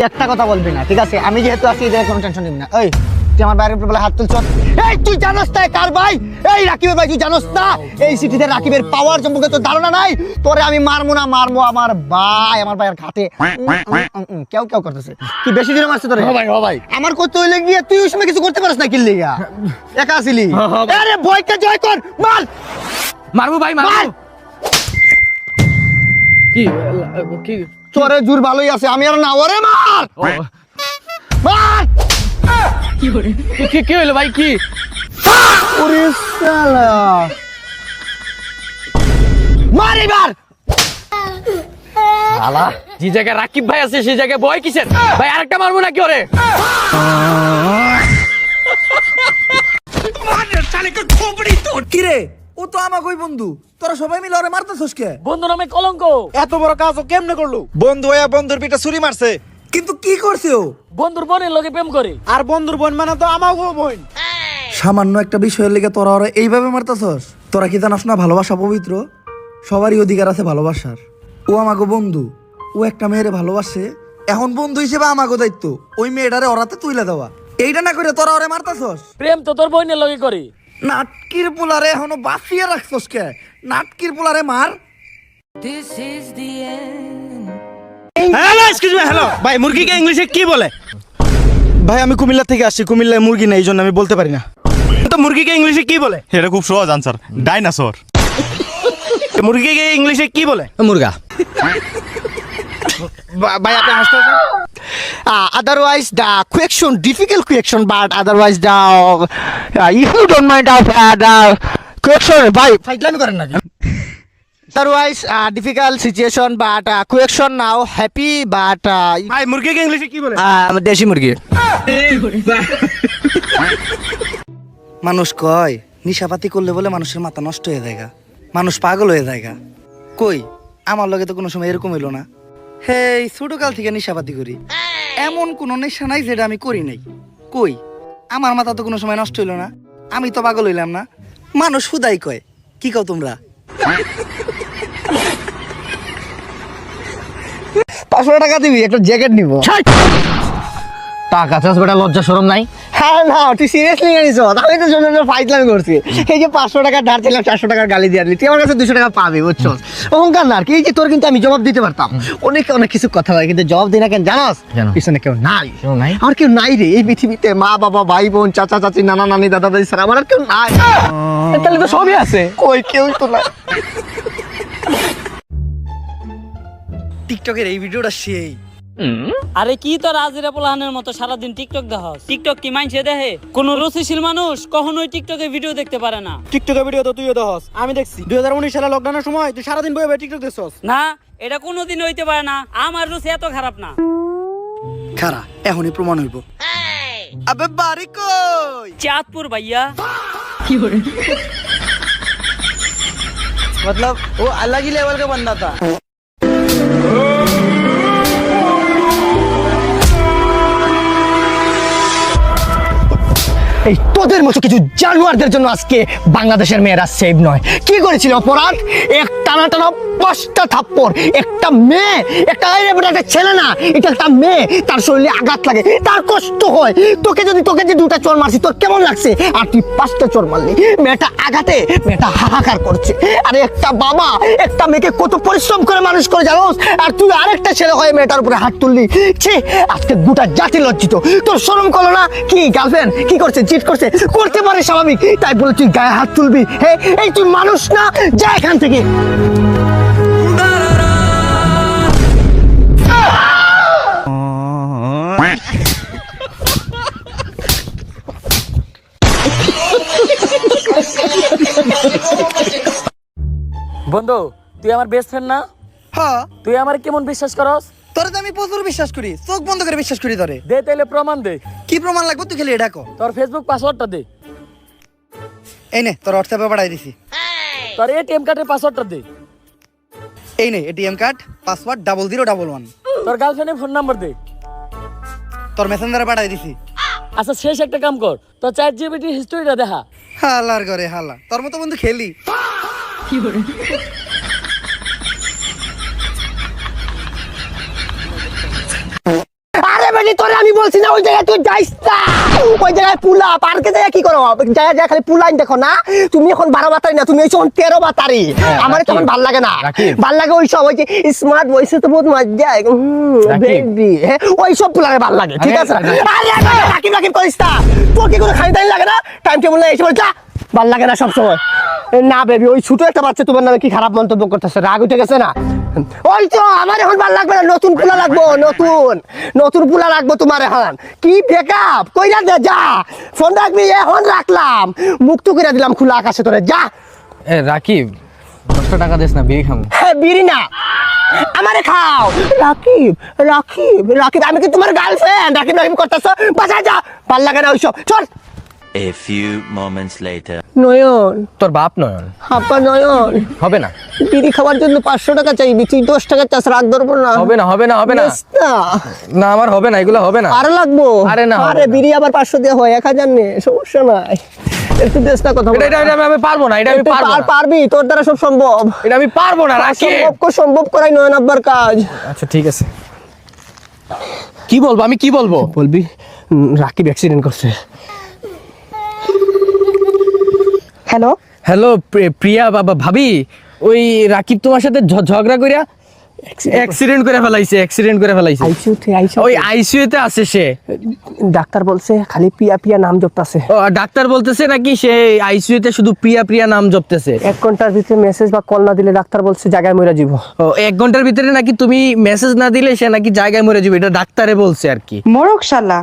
একটা কথা বলবি না, ঠিক আছে? আমি যেহেতু আছি, এদের কোনো টেনশন নিবি না। এই তুই আমার বাইরের উপরে হাত তুলছ, এই তুই জানোস না কার ভাই? এই রাকিবের ভাই, তুই জানোস না এই সিটিতে রাকিবের পাওয়ার সম্পর্কে তোর ধারণা নাই? তোরে আমি মারবো না, মারবো আমার ভাইয়ের ঘাটে কেউ কেউ করতেছে। কি বেশি দিনে মারছে তোরে? ভাই ভাই আমার কত হইলে গিয়ে তুই ওই সময় কিছু করতে পারিস না, কিল্লি গা একা আসিলি। আরে ভয়কে জয় কর, মার মারবো ভাই মারবো। কি কি তোরে জোর ভালোই আছে, আমি আর না। ওরে মার মার। কি হইলো ভাই? কি ওরে শালা, মার এবার। শালা, যে জায়গায় রাকিব ভাই আছে সেই জায়গায় ভয় কিসের ভাই? আরেকটা মারবো নাকি ওরে? কিরে, ও তো আমাকে বন্ধু, তোরা সবাই মিলে ওরে মারতেছস কে? বন্ধু নামে কলঙ্ক। এত বড় কাজ ও কেমনে করলো? বন্ধু হইয়া বন্ধুর পিঠে ছুরি মারছে। কিন্তু কি করছে ও? বন্ধুর বোনের লগে প্রেম করে। আর বন্ধুর বোন মানে তো আমাকেও বোন। সামান্য একটা বিষয়ের লেগে তোরা ওরা এইভাবে মারতেছস? তোরা কি জানাস না ভালোবাসা পবিত্র? সবারই অধিকার আছে ভালোবাসার। ও আমাকে বন্ধু, ও একটা মেয়েরে ভালোবাসে, এখন বন্ধু হিসেবে আমাকে দায়িত্ব ওই মেয়েটারে ওরাতে তুইলে দেওয়া। এইটা না করে তোরা ওরে মারতেছস? প্রেম তো তোর বোনের লগে করে। নাটকির পোলারে এখনো বাঁচিয়ে রাখছস কে? নাটকির পোলারে মার। হ্যালো, এক্সকিউজ মি, হ্যালো ভাই, মুরগিকে ইংলিশে কি বলে? ভাই আমি কুমিল্লা থেকে আসছি, কুমিল্লায় মুরগি নেই, এই জন্য আমি বলতে পারি না। তো মুরগিকে ইংলিশে কি বলে? এটা খুব সহজ আনসার, ডাইনোসর। মুরগিকে ইংলিশে কি বলে? মুরগা। ভাই আপনি হাসতে আছেন? Otherwise the question difficult question, but otherwise the if you don't mind of the question by ফাইটলামি করেন নাকি? Otherwise difficult situation, but question now happy, but ভাই মুরগিকে ইংলিশে কি বলে? দেশি মুরগি। মানুষ কয় নিশাপাতি করলে বলে মানুষের মাথা নষ্ট হয়ে যায়, মানুষ পাগল হয়ে যায়। কই আমার লগে তো কোনো সময় এরকম হইলো না। হেই ছোটকাল থেকে নিশাপাতি করি, এমন কোন নেশা নাই যেটা আমি করি নাই। কই আমার মাথা তো কোনো সময় নষ্ট হইলো না, আমি তো পাগল হইলাম না। মানুষ হুদাই কয়, কি কও তোমরা? 500 টাকা দিবি, একটা জ্যাকেট নিব। টাকা চাস বেটা, লজ্জা শরম নাই? হ্যাঁ না, তুই সিরিয়াসলি জানিস? আমি তো জন্য ফাইটলামি করছি। এই যে 500 টাকা ধার ছিলাম, 400 টাকার গালি দিয়ে দিলি, তুই আমার কাছে 200 টাকা পাবি, বুঝছো? অহংকার না আর কি। এই যে তোর কিন্তু আমি জবাব দিতে পারতাম, অনেক কিছু কথা হয়, কিন্তু জবাব দিই না কেন জানাস? পিছনে কেউ নাই। আর কেউ নাই রে এই পৃথিবীতে, মা বাবা ভাই বোন চাচা চাচি নানা নানি দাদা দাদি ছাড়া আমার আর কেউ নাই। তাহলে তো সবই আছে। কই কেউ তো না। টিকটকের এই ভিডিওটা সেই। আরে কি তোর আজিরা পোলাহানের মতো সারাদিন টিকটক দেখাস? টিকটক কি মাইনছে দেখে? কোন রুচিশীল মানুষ কখনোই টিকটকে ভিডিও দেখতে পারে না। টিকটকের ভিডিও তো তুইও দেখস, আমি দেখছি 2019 সালে লকডাউনের সময় তুই সারাদিন বসে টিকটক দেখছস। না, এটা কোনোদিন হইতে পারে না। আমার রুচি এত খারাপ না। খারা এখনই প্রমাণ হইব। আবে বাড়ি কই? চাঁদপুর ভাইয়া। मतलब वो अलग ही लेवल का बंदा था। এই তোদের মতো কিছু জানোয়ারদের জন্য আজকে বাংলাদেশের মেয়েরা সেভ নয়। কি করেছিল অপরাধ? এক টানা 5টা থাপ্পড়। একটা মেয়ে, একটা ছেলে না, এটা একটা মেয়ে, তার শরীরে আঘাত লাগে, তার কষ্ট হয়। তোকে যে 2টা চোর মারছি, তোর কেমন লাগছে? আর তুই 5টা চোর মারলি। মেয়েটা আঘাতে, মেয়েটা হাহাকার করছে। আরে একটা বাবা একটা মেয়েকে কত পরিশ্রম করে মানুষ করে জানোস? আর তুই আরেকটা ছেলে হয়ে মেয়েটার উপরে হাত তুললি। ছি, আজকে গোটা জাতি লজ্জিত। তোর শরম করলো না? কি গার্লফ্রেন্ড কি করছে? চিট করছে? করতে পারে স্বাভাবিক, তাই বলে তুই গায়ে হাত তুলবি? হ্যাঁ, এই তুই মানুষ না, যা এখান থেকে। বন্ধু, তুই আমার বেস্ট ফ্রেন্ড না? হ্যাঁ, তুই আমার কেমন বিশ্বাস করস? তোরে তো আমি প্রচুর বিশ্বাস করি, চোখ বন্ধ করে বিশ্বাস করি তোরে। দে তাইলে প্রমাণ দে। কি প্রমাণ লাগবে তুই খালি এটা কর। তোর ফেসবুক পাসওয়ার্ডটা দে। এই নে তোর হোয়াটসঅ্যাপে পাঠাই দিছি। তোর এটিএম কার্ডের পাসওয়ার্ডটা দে। এই নে এটিএম কার্ড, পাসওয়ার্ড 0011। তোর গার্লফ্রেন্ডের ফোন নাম্বার দে। তোর মেসেঞ্জারে পাঠাই দিছি। আচ্ছা শেষ একটা কাম কর, তোর ChatGPT হিস্ট্রিটা দেখা। হালার করে হালা, তোর মতো বন্ধু খেলি। আরে তোরে আমি বলছি না ওই জায়গায় তুই যাইস না, ওই জায়গায় পুলা পার্কে যায় কি করো, জায়গায় যায় খালি পুলাইন দেখো না, তুমি এখন 12 বাতারি না, তুমি এই সময় 13 বাতারি। আমার তখন ভাল লাগে না, ভাল লাগে ওই সব ওই যে স্মার্ট ভয়েসে তো বহুত মজা বেবি, ওই সব পুলারে ভাল লাগে, ঠিক আছে? আরে রাকিব রাকিব করিস না, তোর কি কোনো খাই টাইম লাগে না, টাইম টেবিল না এসে যা, ভাল লাগে না সব সময়। না বেবি, ওই ছোট একটা বাচ্চা তোমার নামে কি খারাপ মন্তব্য করতেছে, রাগ উঠে গেছে না? ওই তো আমার এখন ভাল লাগবে না, নতুন পুলা লাগবো, নতুন পুলা লাগবো তোমার এখন। কি ব্রেকআপ কইরা দে, যা ফোন রাখবি, এখন রাখলাম, মুক্ত করে দিলাম খোলা আকাশে তোরে, যা। এ রাকিব 10 টাকা দিস না, বিড়ি খামু। হ্যাঁ বিড়ি না, আমারে খাও। রাকিব রাকিব রাকিব, আমি কি তোমার গার্লফ্রেন্ড? রাকিব রাকিব করতেছ, বাসা যা, ভাল লাগে না ওইসব, চল। A few moments later. নয়ন, তোর বাপ নয়ন আপা নয়ন, হবে না, বিড়ি খাওয়ার জন্য 500 টাকা চাইবি, তুই 10 টাকা চাস, রাগ ধরবো না? হবে না, হবে না, হবে না, বেশ না, না আমার হবে না, এগুলো হবে না। আরো লাগবো? আরে না, হবে আরে না। বিড়ি আবার 500 দেওয়া হয়, 1000 নে, সমস্যা নাই, একটু দেশ না কথা বল। এটা আমি পারবো না, এটা আমি পারবো না, পারবি, তোর দ্বারা সব সম্ভব, এটা আমি পারবো না রাকিব। সম্ভব করাই নয়ন আব্বার কাজ। আচ্ছা ঠিক আছে, কি বলবো আমি, কি বলবো? বলবি রাকিব অ্যাক্সিডেন্ট করছে। হ্যালো, হ্যালো প্রিয়া বাবা ভাবি, ওই রাকিব তোমার সাথে ঝগড়া কইরা অ্যাক্সিডেন্ট করে ফেলাইছে, ওই আইসিইউতে আছে সে। ডাক্তার বলছে খালি পিয়া পিয়া নাম জপতাছে। ও ডাক্তার বলতেছে নাকি সে আইসিইউতে শুধু প্রিয়া প্রিয়া নাম জপতেছে? 1 ঘন্টার ভিতরে মেসেজ বা কল না দিলে ডাক্তার বলছে জায়গায় মরে যাব। ও 1 ঘন্টার ভিতরে নাকি তুমি মেসেজ না দিলে সে নাকি জায়গায় মরে যাবে, এটা ডাক্তারে বলছে আর কি। মোরক শালা।